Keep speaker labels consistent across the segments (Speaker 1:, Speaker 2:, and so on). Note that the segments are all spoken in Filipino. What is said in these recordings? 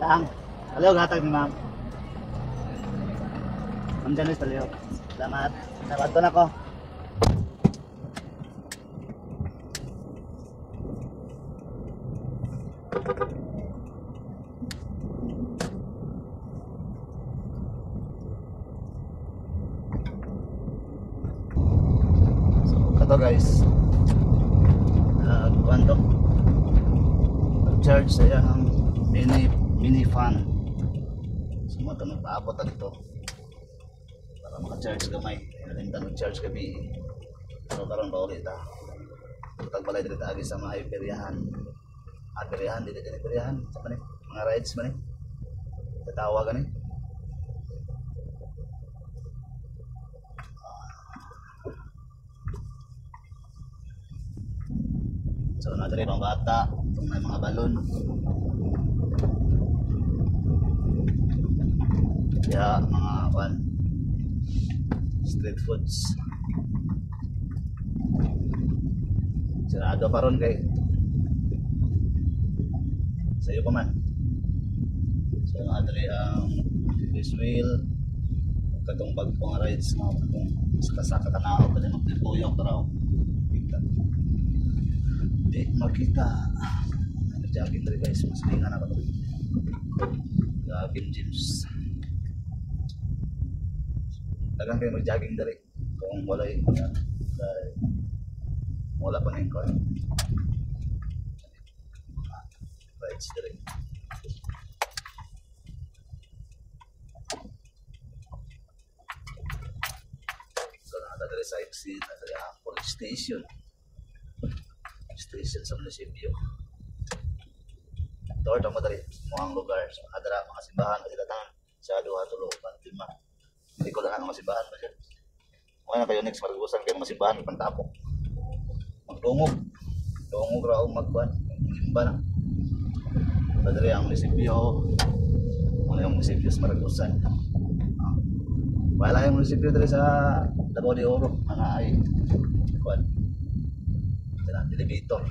Speaker 1: Tang. Taliyog hatag ni ma'am. Ma'am Janice taliyog. Salamat. Salamat ko na ko. So, kato guys. Kuwanto. Charge saya ang mini fan. So mata magpaabot dito para maka-charge gamay. Nalintan mag-charge kami. So karon ba ulit ta. Tagbalay dito agi sa mga peryahan. Peryahan dito dito peryahan. Sa man mga rides man eh. Tatawa gani. So nadiri pang bata, itong may mga balon. Kaya mga street foods. Sirado pa ron kay sayo pa man. So nadiri ang Ferris wheel, katong bagpong rides nga katong sakasaka kanao pa din magtipuyok taraw. Makita nag-jogging dari guys, mas lingan ako jogging gyms. Tagang kayo mag-jogging dari kung wala pa na yung car rides dari. So nata dari sa exit nata dari ang police station sa munisipyo. Ito mo dari mga lugar sa adara mga simbahan kasi datangan sa duha tulo pantima. Hindi ko lang ang mga simbahan pa siya. Mga na kayo next marigusan kayo mga simbahan pantapok. Magtungog raw magban. Simba na. Padari ang munisipyo. Mga yung munisipyo sa Marigusan. Wala yung munisipyo dari sa Davao de Oro. Mga ay elevator.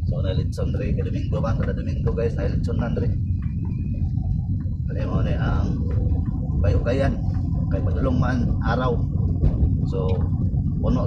Speaker 1: So nailitson rin kay Domingo ba? Kada Domingo guys, nailitson na rin. Kaya mo na ang bayukayan kay padulong man araw. So puno